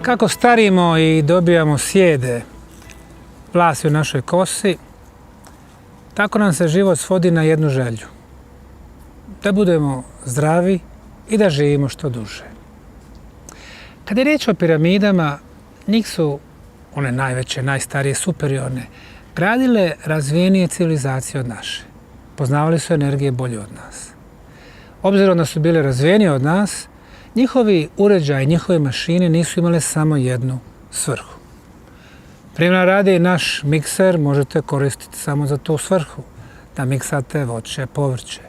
Kako starimo i dobijamo sjede, vlasi u našoj kosi, tako nam se život svodi na jednu želju. Da budemo zdravi i da živimo što duže. Kad je riječ o piramidama, njih su, one najveće, najstarije, superiorne, gradile razvijenije civilizacije od naše. Poznavali su energije bolje od nas. Obzirom da su bile razvijenije od nas, njihovi uređaji, njihove mašine nisu imale samo jednu svrhu. Primjera radi, naš mikser možete koristiti samo za tu svrhu, da miksate voće, povrće.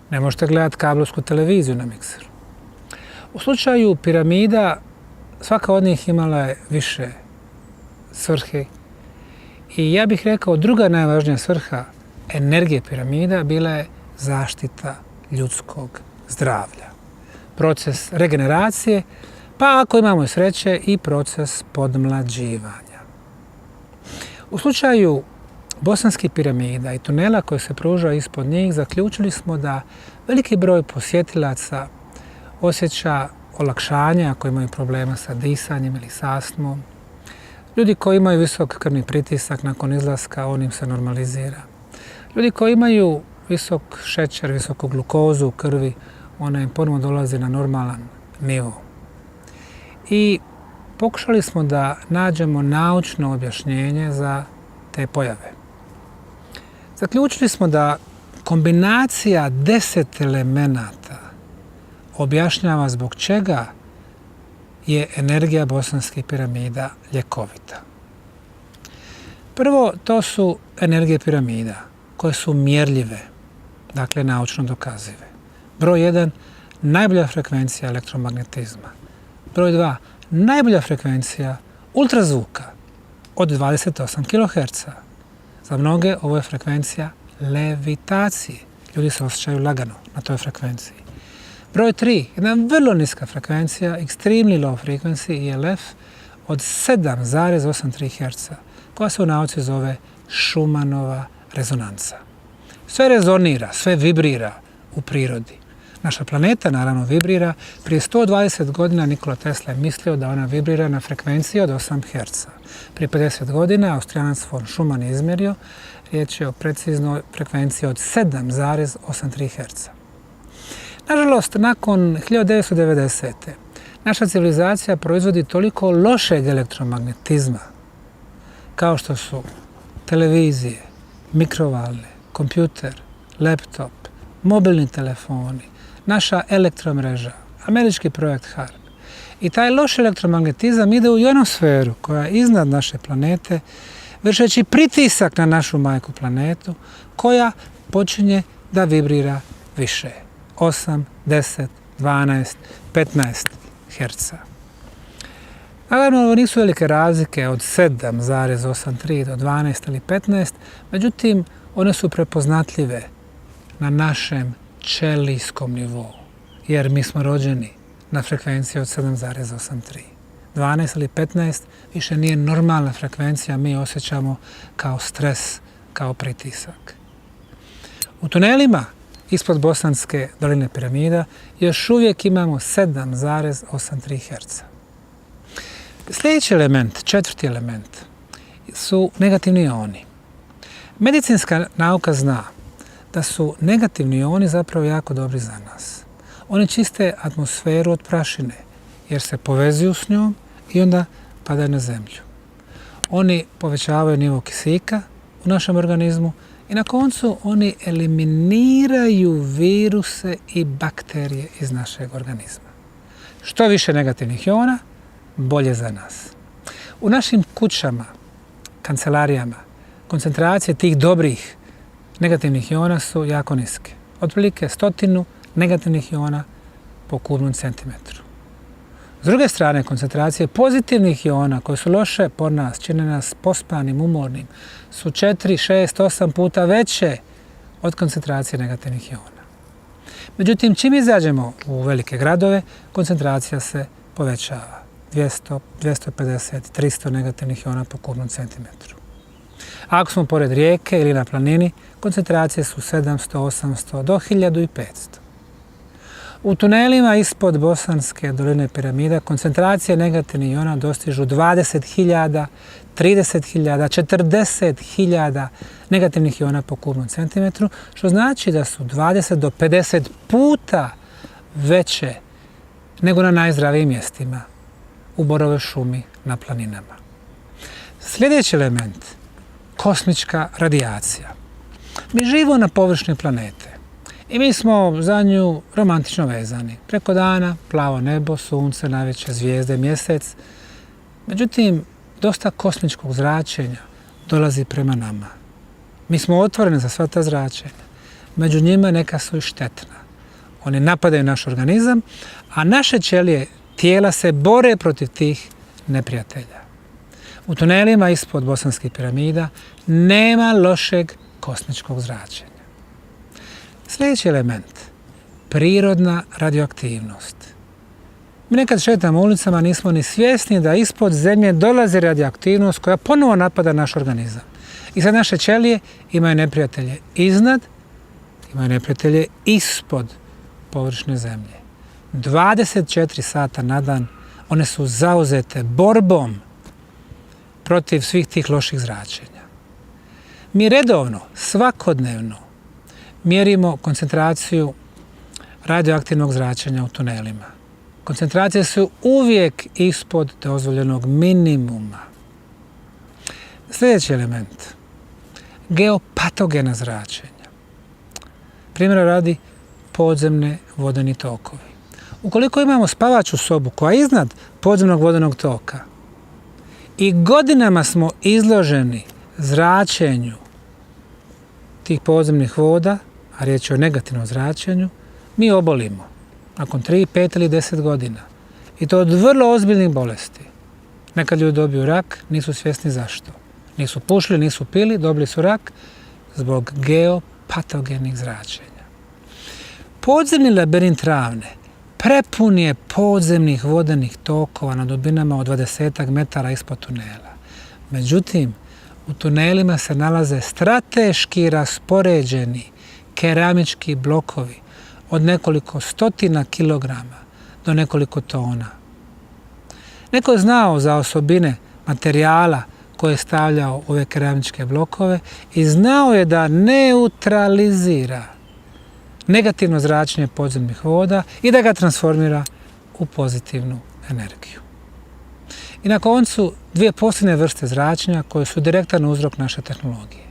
Ne možete gledati kablovsku televiziju na mikseru. U slučaju piramida, svaka od njih imala je više svrhe i ja bih rekao druga najvažnija svrha energije piramida bila je zaštita ljudskog zdravlja. Proces regeneracije, pa ako imamo sreće i proces podmlađivanja. U slučaju bosanskih piramida i tunela koji se pružao ispod njih, zaključili smo da veliki broj posjetilaca osjeća olakšanje ako imaju problema sa disanjem ili s astmom. Ljudi koji imaju visok krvni pritisak nakon izlaska, on im se normalizira. Ljudi koji imaju visok šećer, visoku glukozu u krvi, ona im ponovno dolazi na normalan nivo. I pokušali smo da nađemo naučno objašnjenje za te pojave. Zaključili smo da kombinacija 10 elemenata objašnjava zbog čega je energija bosanskih piramida ljekovita. Prvo, to su energije piramida koje su mjerljive, dakle naučno dokazive. Broj 1, najbolja frekvencija elektromagnetizma. Broj 2, najbolja frekvencija ultrazvuka od 28 kHz. Za mnoge ovo je frekvencija levitacije. Ljudi se osjećaju lagano na toj frekvenciji. Broj 3, jedna vrlo niska frekvencija, extremely low frequency, ELF, od 7,83 Hz, koja se u nauci zove Schumannova rezonanca. Sve rezonira, sve vibrira u prirodi. Naša planeta naravno vibrira. Prije 120 godina Nikola Tesla je mislio da ona vibrira na frekvenciji od 8 Hz. Prije 50 godina Austrijanac von Schumann je izmjerio, riječ je o preciznoj frekvenciji od 7,83 Hz. Nažalost, nakon 1990. naša civilizacija proizvodi toliko lošeg elektromagnetizma, kao što su televizije, mikrovalne, kompjuter, laptop, mobilni telefoni, naša elektromreža, američki projekt HARP. I taj loš elektromagnetizam ide u ionosferu koja je iznad naše planete, vršeći pritisak na našu majku planetu, koja počinje da vibrira više. 8, 10, 12, 15 Hz. Naravno, ovo nisu velike razlike od 7,83 do 12 ili 15, međutim, one su prepoznatljive na našem ćelijskom nivou, jer mi smo rođeni na frekvenciji od 7,83. 12 ili 15 više nije normalna frekvencija, mi osjećamo kao stres, kao pritisak. U tunelima ispod Bosanske doline piramida još uvijek imamo 7,83 Hz. Sljedeći element, četvrti element, su negativni ioni. Medicinska nauka zna da su negativni ioni zapravo jako dobri za nas. Oni čiste atmosferu od prašine, jer se povezuju s njom i onda padaju na zemlju. Oni povećavaju nivo kisika u našem organizmu i na koncu oni eliminiraju viruse i bakterije iz našeg organizma. Što više negativnih iona, bolje za nas. U našim kućama, kancelarijama, koncentracije tih dobrih negativnih iona su jako niske. Otprilike 100 negativnih iona po kubnom centimetru. S druge strane, koncentracije pozitivnih iona koje su loše po nas, čine nas pospanim, umornim, su 4, 6, 8 puta veće od koncentracije negativnih iona. Međutim, čim izađemo u velike gradove, koncentracija se povećava. 200, 250, 300 negativnih iona po kubnom centimetru. A ako smo pored rijeke ili na planini, koncentracije su 700, 800 do 1500. U tunelima ispod Bosanske doline piramida koncentracije negativnih iona dostižu 20.000, 30.000, 40.000 negativnih iona po kubnom centimetru, što znači da su 20 do 50 puta veće nego na najzdravijim mjestima, u borovoj šumi, na planinama. Sljedeći element, kosmička radijacija. Mi živimo na površini planete i mi smo za nju romantično vezani. Preko dana, plavo nebo, sunce, najveće zvijezde, mjesec. Međutim, dosta kosmičkog zračenja dolazi prema nama. Mi smo otvoreni za sva ta zračenja. Među njima neka su i štetna. Oni napadaju naš organizam, a naše ćelije tijela se bore protiv tih neprijatelja. U tunelima ispod Bosanskih piramida nema lošeg kosmičkog zračenja. Sljedeći element, prirodna radioaktivnost. Mi nekad šetamo ulicama, nismo ni svjesni da ispod zemlje dolazi radioaktivnost koja ponovo napada naš organizam. I sad naše ćelije imaju neprijatelje iznad, imaju neprijatelje ispod površine zemlje. 24 sata na dan one su zauzete borbom protiv svih tih loših zračenja. Mi redovno, svakodnevno mjerimo koncentraciju radioaktivnog zračenja u tunelima. Koncentracije su uvijek ispod dozvoljenog minimuma. Sljedeći element, geopatogena zračenja. Primjera radi podzemne vodeni tokovi. Ukoliko imamo spavaču sobu koja je iznad podzemnog vodenog toka i godinama smo izloženi zračenju tih podzemnih voda, a riječ je o negativnom zračenju, mi obolimo nakon 3, 5 ili 10 godina. I to od vrlo ozbiljnih bolesti. Nekad ljudi dobiju rak, nisu svjesni zašto. Nisu pušili, nisu pili, dobili su rak zbog geopatogenih zračenja. Podzemni labirint Ravne prepun je podzemnih vodenih tokova na dubinama od 20 metara ispod tunela. Međutim, u tunelima se nalaze strateški raspoređeni keramički blokovi od nekoliko stotina kilograma do nekoliko tona. Neko je znao za osobine materijala koje je stavljao u ove keramičke blokove i znao je da neutralizira negativno zračenje podzemnih voda i da ga transformira u pozitivnu energiju. I na koncu dvije posljednje vrste zračenja koje su direktan uzrok naše tehnologije.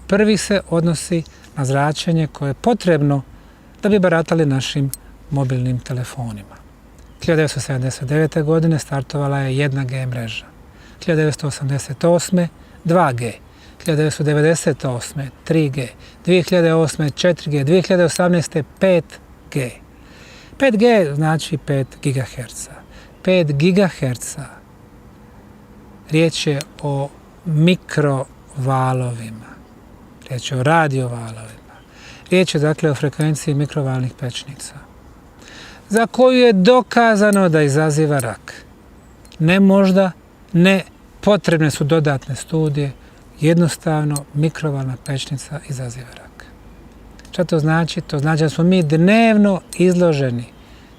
Prvi se odnosi na zračenje koje je potrebno da bi baratali našim mobilnim telefonima. 1979. godine startovala je 1G mreža. 1988. 2G. 1998. 3G. 2008. 4G. 2018. 5G. 5G znači 5 GHz. 5 GHz. Riječ je o mikrovalovima. Riječ je o radiovalovima. Riječ je dakle o frekvenciji mikrovalnih pećnica, za koju je dokazano da izaziva rak. Ne možda, ne, potrebne su dodatne studije, jednostavno mikrovalna pećnica izaziva rak. Šta to znači? To znači da smo mi dnevno izloženi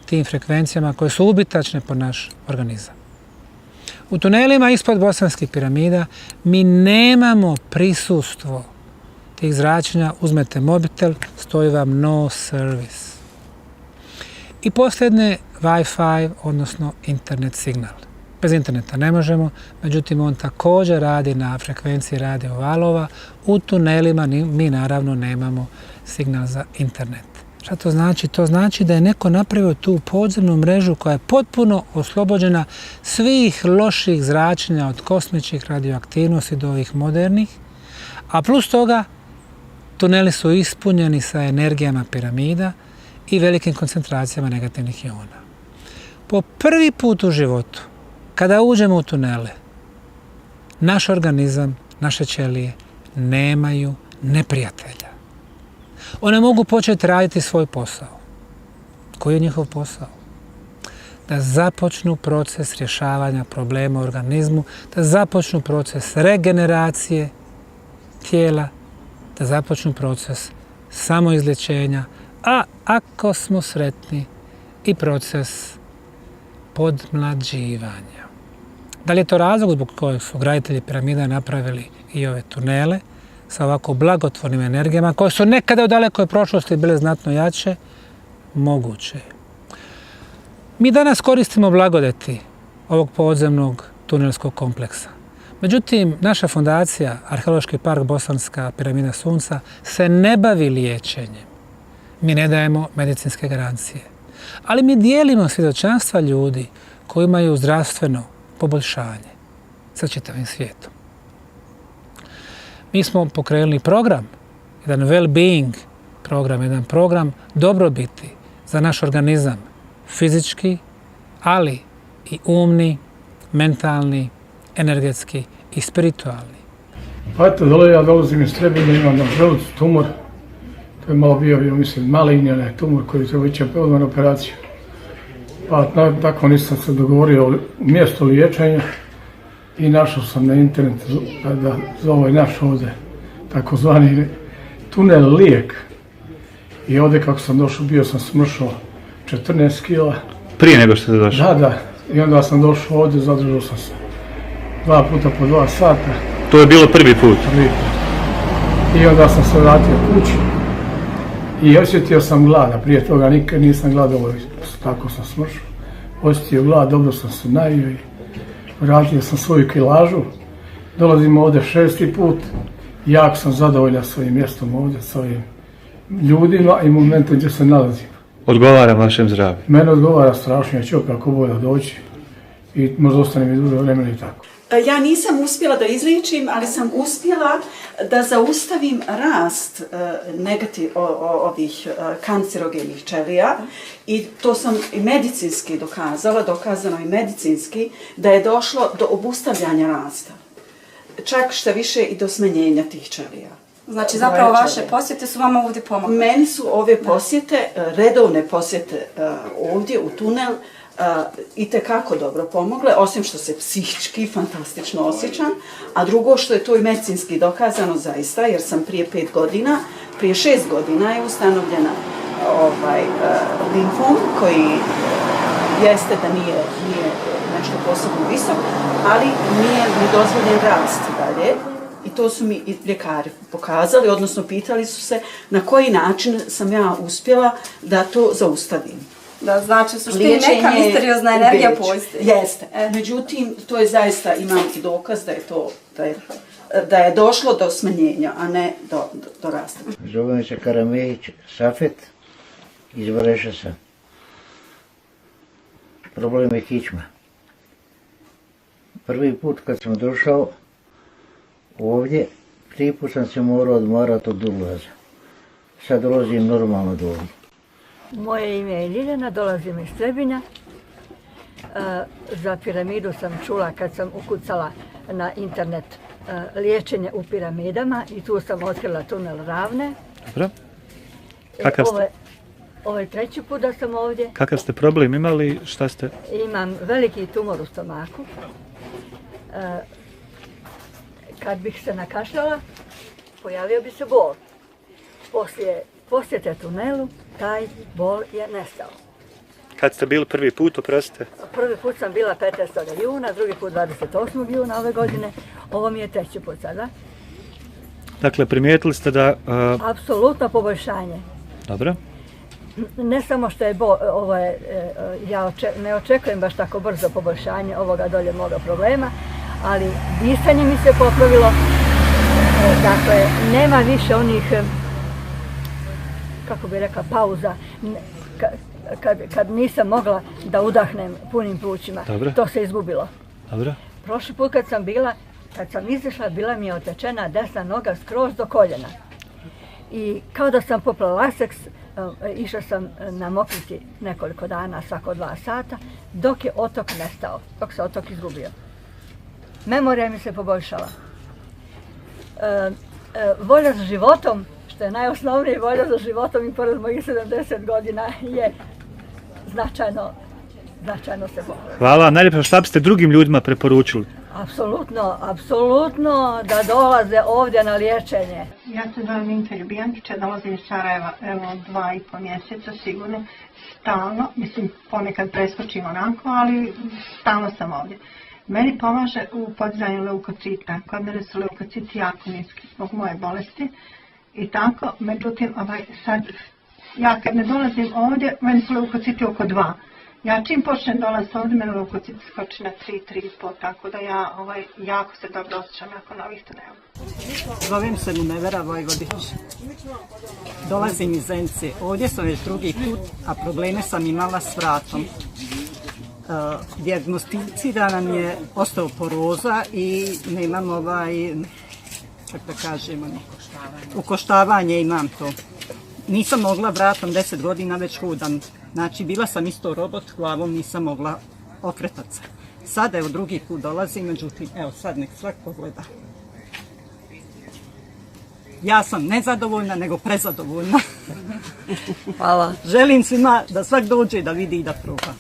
tim frekvencijama koje su ubitačne po naš organizam. U tunelima ispod Bosanskih piramida mi nemamo prisustvo tih zračenja. Uzmete mobitel, stoji vam no service. I posljednje, Wi-Fi, odnosno internet signal. Bez interneta ne možemo, međutim on također radi na frekvenciji radiovalova. U tunelima mi naravno nemamo signal za internet. Šta to znači? To znači da je neko napravio tu podzemnu mrežu koja je potpuno oslobođena svih loših zračenja od kosmičkih radioaktivnosti do ovih modernih, a plus toga tuneli su ispunjeni sa energijama piramida i velikim koncentracijama negativnih iona. Po prvi put u životu, kada uđemo u tunele, naš organizam, naše ćelije nemaju neprijatelja. One mogu početi raditi svoj posao. Koji je njihov posao? Da započnu proces rješavanja problema u organizmu, da započnu proces regeneracije tijela, da započnu proces samoizlječenja, a ako smo sretni i proces podmlađivanja. Da li je to razlog zbog kojeg su graditelji piramida napravili i ove tunele sa ovako blagotvornim energijama koje su nekada u dalekoj prošlosti bile znatno jače? Moguće. Mi danas koristimo blagodeti ovog podzemnog tunelskog kompleksa. Međutim, naša fondacija, Arheološki park Bosanska piramida Sunca, se ne bavi liječenjem. Mi ne dajemo medicinske garancije. Ali mi dijelimo svjedočanstva ljudi koji imaju zdravstveno poboljšanje sa čitavim svijetom. Mi smo pokrenuli program, jedan well-being program, jedan program dobrobiti za naš organizam, fizički, ali i umni, mentalni, energetski i spiritualni. Pa eto, ja dolazim iz Trebinja, imam na želucu tumor. To je malo bio, mislim, malignan tumor koji treba ići odmah na operaciju. Pa tako nisam se dogovorio o mjestu liječenja i našao sam na internetu da za ovaj naš ovdje takozvani tunel lijek. I ovdje kako sam došao, bio sam smršao 14 kila. Prije nego što ste došli? Da. I onda sam došao ovdje, zadržao sam se 2 puta po 2 sata. To je bilo prvi put? Prvi put. I onda sam se vratio kući i osjetio sam glada. Prije toga nikad nisam gladao, tako sam smršao. Osjetio glad, dobro sam se najio i vratio sam svoju kilažu. Dolazim ovdje 6. put. Jako sam zadovoljan svojim mjestom ovdje, svojim ljudima i momentom gdje se nalazim. Odgovara vašem zdravlju? Mene odgovara strašno, ja ću kako bolje doći i možda ostane mi duže vremena i tako. Ja nisam uspjela da izliječim, ali sam uspjela da zaustavim rast ovih kancerogenih ćelija i to sam i medicinski dokazano i medicinski da je došlo do obustavljanja rasta. Čak šta više i do smenjenja tih ćelija. Znači zapravo vaše posjete su vama ovdje pomogle? Meni su ove posjete, redovne posjete ovdje u tunel, itekako dobro pomogle, osim što se psihički fantastično osjećam, a drugo što je to i medicinski dokazano zaista, jer sam prije 6 godina je ustanovljena limfom koji jeste da nije nešto posebno visok, ali nije mi dozvoljen rast dalje. I to su mi i ljekari pokazali, odnosno pitali su se na koji način sam ja uspjela da to zaustavim. Da, znači suštini neka misteriozna energija postoji. Jeste. Međutim, to je zaista, imam i dokaz da je došlo do smanjenja, a ne do rasta. Zovem se Karamejić Safet iz Vrešasa. Problem je kičma. Prvi put kad sam došao ovdje, 3 put sam se morao odmarati od ulaza. Sad dolazim normalno do ovdje. Moje ime je Ljiljana, dolazim iz Trebinja. Za piramidu sam čula kad sam ukucala na internet liječenje u piramidama i tu sam otkrila tunel Ravne. Dobro. Kakav ste? Ovo je 3. put da sam ovdje. Kakav ste problem imali? Šta ste? Imam veliki tumor u stomaku. Kad bih se nakašljala, pojavio bi se bol. Poslije posjete tunelu, taj bol je nestao. Kad ste bili prvi put, oprostite? Prvi put sam bila 15. juna, drugi put 28. juna ove godine. Ovo mi je 3. put sada. Dakle, primijetili ste da... Apsolutno poboljšanje. Dobro. Ne samo što je ja ne očekujem baš tako brzo poboljšanje ovoga dolje moga problema, ali disanje mi se popravilo. Dakle, nema više onih, kako bi rekla, pauza. Kad nisam mogla da udahnem punim plućima. Dobro. To se izgubilo. Dobro. Prošli put kad sam izašla, bila mi je otečena desna noga skroz do koljena. I kao da sam popila laseks, išla sam namokriti nekoliko dana, svako 2 sata, dok je otok nestao, dok se otok izgubio. Memorija mi se poboljšala. Volja za životom, što je najosnovnije, volja za životom i pored mojih 70 godina je značajno se popravila. Hvala. Najljepše, šta biste drugim ljudima preporučili? Apsolutno da dolaze ovdje na liječenje. Ja se zovem Minka Ljubijančić, ja dolazim iz Sarajeva, evo 2,5 mjeseca sigurno, stalno, mislim ponekad preskočim onako, ali stalno sam ovdje. Meni pomaže u podizanju leukocita, kod mene su leukociti jako niski zbog moje bolesti i tako, međutim sad, ja kad ne dolazim ovdje, meni su leukociti oko 2. Ja čim počnem dolaziti ovdje, meni leukocit skoči na 3,5, tako da ja jako se dobro osjećam nakon ovih tunela. Zovem se Munevera Vojvodić. Dolazim iz Zence. Ovdje sam već drugi put, a probleme sam imala s vratom. Dijagnosticirana mi je osteoporoza i nemam kako da kažemo, ukoštavanje imam to. Nisam mogla vratom 10 godina, već hodam. Znači, bila sam isto robot, glavom nisam mogla okretati se. Sada, evo, drugi put dolazim, međutim, evo, sad nek svak pogleda. Ja sam nezadovoljna, nego prezadovoljna. Hvala. Želim svima da svak dođe da vidi i da proba.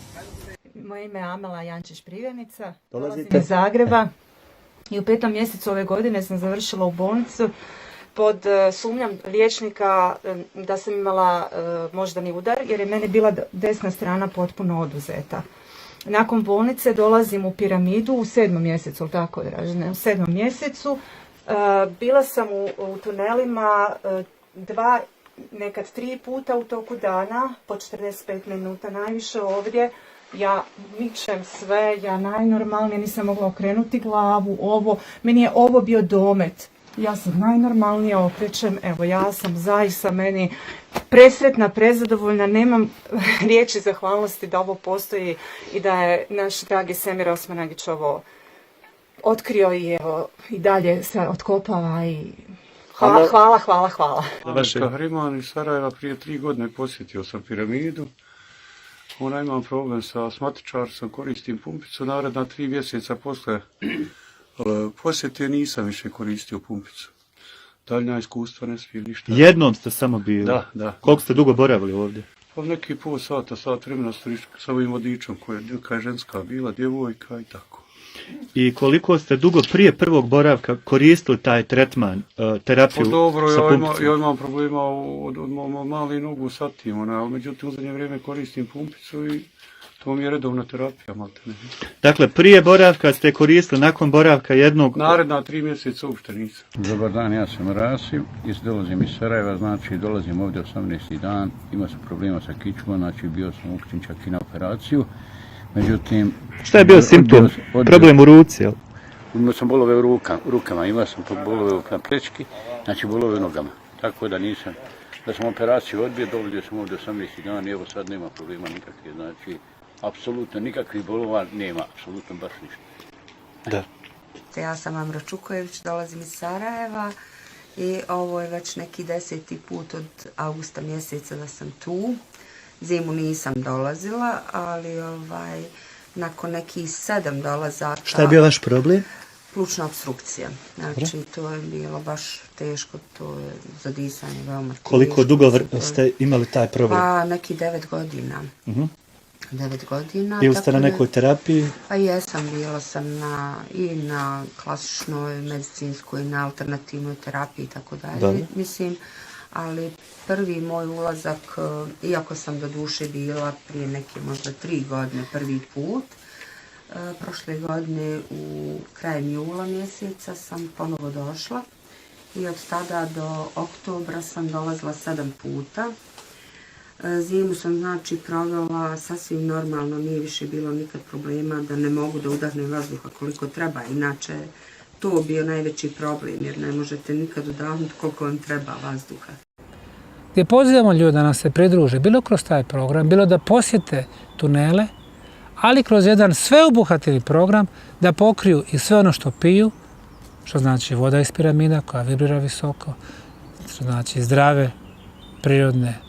Moje ime je Amela Jančić-Privjenica, Dolazite? dolazim iz Zagreba i u 5. mjesecu ove godine sam završila u bolnicu pod sumnjom liječnika da sam imala moždani udar jer je meni bila desna strana potpuno oduzeta. Nakon bolnice dolazim u Piramidu u 7. mjesecu, tako Dražene, u 7. mjesecu. Bila sam u tunelima 2, nekad 3 puta u toku dana, po 45 minuta najviše ovdje. Ja mičem sve, ja najnormalnije nisam mogla okrenuti glavu, meni je ovo bio domet. Ja se najnormalnije okrećem, evo ja sam zaista meni presretna, prezadovoljna, nemam riječi zahvalnosti da ovo postoji i da je naš dragi Semir Osmanagić ovo otkrio i evo i dalje se otkopava i hvala. Kahriman iz Sarajeva prije 3 godine posjetio sam Piramidu. Ona imam problem sa astmatičarstvom, koristim pumpicu, naredna 3 mjeseca posle posjete nisam više koristio pumpicu. Daljnja iskustva ne smije ništa. Jednom ste samo bili? Da. Koliko ste dugo boravili ovdje? Pa neki pol sata, sat vremena sa ovim vodičom koja je ženska bila, djevojka i tako. I koliko ste dugo prije prvog boravka koristili taj tretman, terapiju sa pumpicom? Ja imam problema od mali nogu sa tim, ali međutim u zadnje vrijeme koristim pumpicu i to mi je redovna terapija, maltene. Dakle, prije boravka ste koristili, nakon boravka jednog... Naredna 3 mjeseca uopšte nisam. Dobar dan, ja sam Rasim, dolazim iz Sarajeva, znači dolazim ovdje 18. dan, imao sam problema sa kičmom, znači bio sam upućen čak i na operaciju. Međutim... Šta je bio simptom? Problem u ruci, jel? Imao sam bolove u rukama, imao sam bolove na plečki, znači bolove u nogama. Tako da nisam, da sam operaciju odbio, dolazio sam ovdje 18. dan i evo sad nema problema nikakve, znači apsolutno nikakvih bolova nema, apsolutno baš ništa. Da. Ja sam Amra Čukojević, dolazim iz Sarajeva i ovo je već neki 10. put od augusta mjeseca da sam tu. Zimu nisam dolazila, ali nakon nekih 7 dolazaka... Šta je bio vaš problem? Plućna obstrukcija. Znači, to je bilo baš teško, to je za disanje veoma teško. Koliko dugo ste imali taj problem? Pa, neki 9 godina. 9 godina. Bili ste na nekoj terapiji? Pa jesam, bila sam i na klasičnoj medicinskoj, na alternativnoj terapiji i tako dalje. Mislim, ali prvi moj ulazak, iako sam do duše bila prije neke možda 3 godine prvi put, prošle godine u krajem jula mjeseca sam ponovo došla i od tada do oktobra sam dolazila 7 puta. Zimu sam znači provela sasvim normalno, nije više bilo nikad problema da ne mogu da udahnem vazduha koliko treba, inače to bio najveći problem jer ne možete nikad udahnuti koliko vam treba vazduha. Gdje pozivamo ljude da nam se pridruže, bilo kroz taj program, bilo da posjete tunele, ali kroz jedan sveobuhvatni program da pokriju i sve ono što piju, što znači voda iz piramida koja vibrira visoko, što znači zdrave, prirodne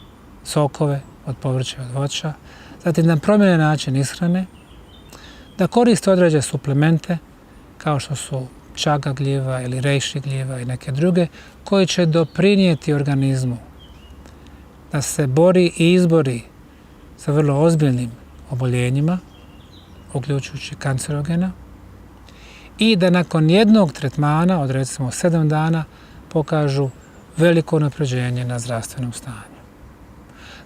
sokove od povrća i od voća, zatim da promijene način ishrane, da koriste određene suplemente kao što su čaga gljiva ili rejši gljiva i neke druge, koji će doprinijeti organizmu da se bori i izbori sa vrlo ozbiljnim oboljenjima, uključujući kancerogena, i da nakon jednog tretmana od recimo 7 dana pokažu veliko unapređenje na zdravstvenom stanju.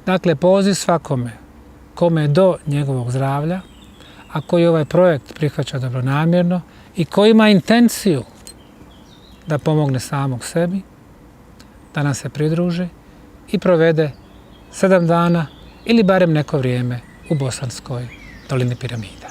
Dakle, poziv svakome kome je do njegovog zdravlja, a koji ovaj projekt prihvaća dobronamjerno i koji ima intenciju da pomogne samog sebi, da nam se pridruži i provede 7 dana ili barem neko vrijeme u Bosanskoj dolini piramida.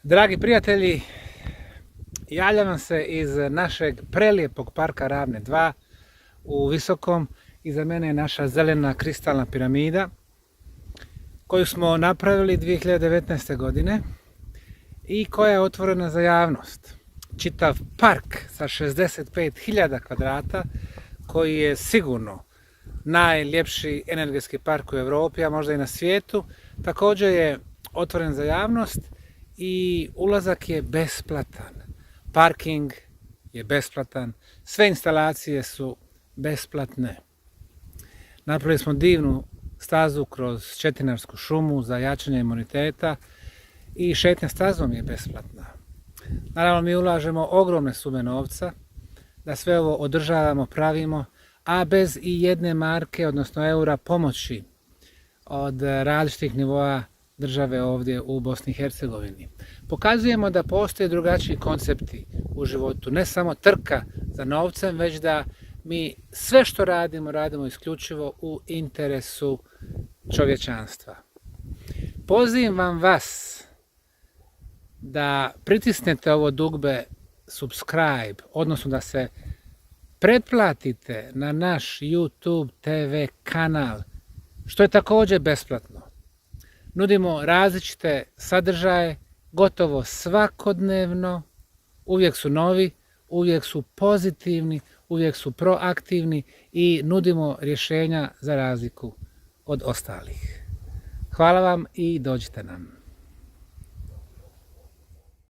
Dragi prijatelji, javljam vam se iz našeg prelijepog parka Ravne 2 u Visokom. Iza mene je naša zelena kristalna piramida koju smo napravili 2019. godine i koja je otvorena za javnost. Čitav park sa 65.000 kvadrata koji je sigurno najljepši energetski park u Europi, a možda i na svijetu, također je otvoren za javnost i ulazak je besplatan. Parking je besplatan, sve instalacije su besplatne. Napravili smo divnu stazu kroz Četinarsku šumu za jačanje imuniteta i šetnja stazom je besplatna. Naravno, mi ulažemo ogromne sume novca da sve ovo održavamo, pravimo, a bez i jedne marke, odnosno eura pomoći od različitih nivoa države ovdje u Bosni i Hercegovini. Pokazujemo da postoje drugačiji koncepti u životu, ne samo trka za novcem, već da mi sve što radimo, radimo isključivo u interesu čovječanstva. Pozivam vas da pritisnete ovo dugme subscribe, odnosno da se pretplatite na naš YouTube TV kanal, što je također besplatno. Nudimo različite sadržaje, gotovo svakodnevno, uvijek su novi, uvijek su pozitivni, uvijek su proaktivni i nudimo rješenja za razliku od ostalih. Hvala vam i dođite nam.